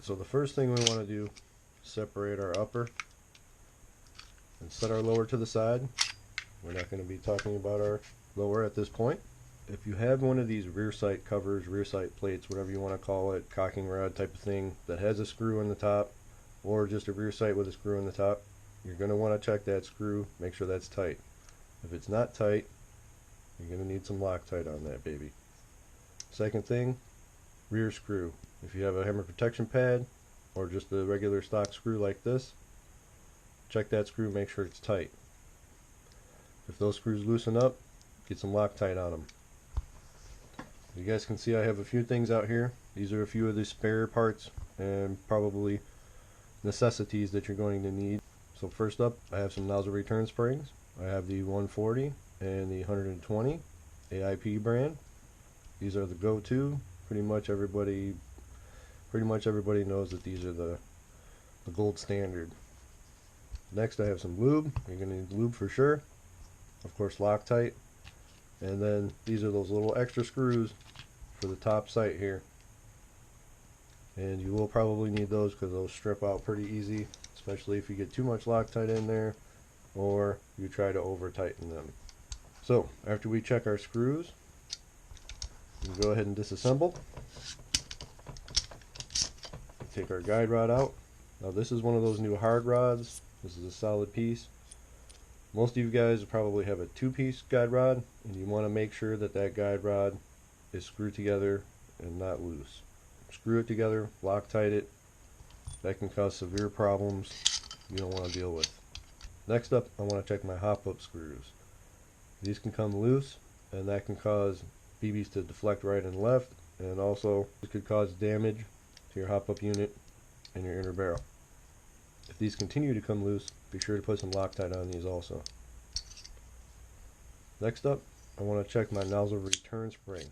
So the first thing we want to do is separate our upper and set our lower to the side. We're not going to be talking about our lower at this point. If you have one of these rear sight covers, rear sight plates, whatever you want to call it, cocking rod type of thing that has a screw in the top, or just a rear sight with a screw in the top, you're going to want to check that screw, make sure that's tight. If it's not tight, you're going to need some Loctite on that baby. Second thing, rear screw. If you have a hammer protection pad or just a regular stock screw like this, check that screw, make sure it's tight. If those screws loosen up, get some Loctite on them. You guys can see I have a few things out here. These are a few of the spare parts and probably necessities that you're going to need. So first up, I have some nozzle return springs. I have the 140 and the 120 AIP brand. These are the go-to. Pretty much everybody knows that these are the gold standard. Next, I have some lube. You're going to need lube for sure. Of course, Loctite. And then these are those little extra screws for the top sight here. And you will probably need those because those strip out pretty easy, especially if you get too much Loctite in there or you try to over tighten them. So after we check our screws, we can go ahead and disassemble. Take our guide rod out. Now this is one of those new hard rods. This is a solid piece. Most of you guys probably have a two-piece guide rod, and you want to make sure that that guide rod is screwed together and not loose. Screw it together, Loctite it. That can cause severe problems you don't want to deal with. Next up, I want to check my hop-up screws. These can come loose, and that can cause BBs to deflect right and left, and also it could cause damage to your hop-up unit and your inner barrel. If these continue to come loose, be sure to put some Loctite on these also. Next up, I want to check my nozzle return spring.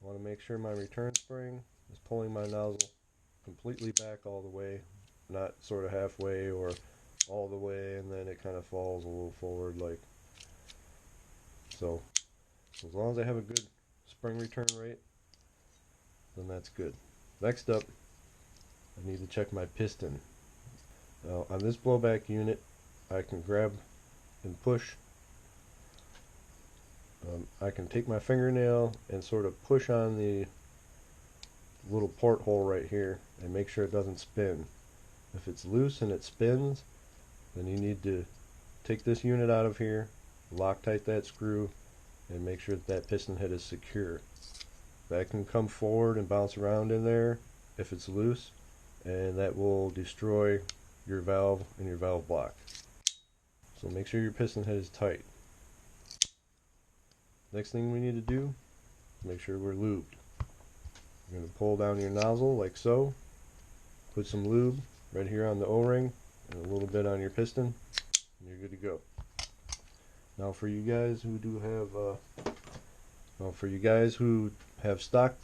I want to make sure my return spring is pulling my nozzle completely back all the way, not sort of halfway or all the way and then it kind of falls a little forward like so. As long as I have a good spring return rate, then that's good. Next up, I need to check my piston. Now on this blowback unit, I can grab and push. I can take my fingernail and sort of push on the little porthole right here and make sure it doesn't spin. If it's loose and it spins, then you need to take this unit out of here, Loctite that screw, and make sure that that piston head is secure. That can come forward and bounce around in there if it's loose, and that will destroy your valve and your valve block. So make sure your piston head is tight. Next thing we need to do is make sure we're lubed. You're going to pull down your nozzle like so, put some lube right here on the O-ring and a little bit on your piston, and you're good to go. Now for you guys who have stock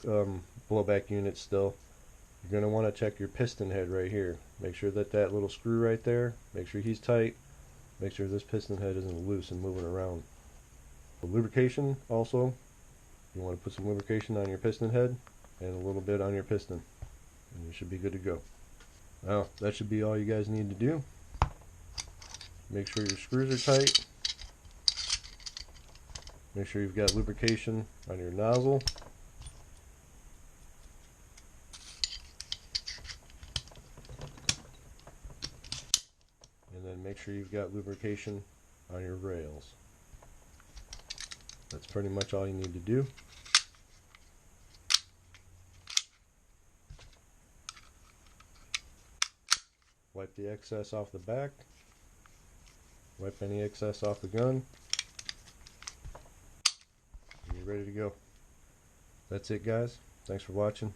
blowback units still, you're going to want to check your piston head right here. Make sure that that little screw right there, make sure he's tight, make sure this piston head isn't loose and moving around. For lubrication also, you want to put some lubrication on your piston head and a little bit on your piston, and you should be good to go. Now that should be all you guys need to do. Make sure your screws are tight. Make sure you've got lubrication on your nozzle. And then make sure you've got lubrication on your rails. That's pretty much all you need to do. Wipe the excess off the back. Wipe any excess off the gun. And you're ready to go. That's it, guys. Thanks for watching.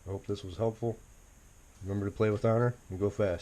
I hope this was helpful. Remember to play with honor and go fast.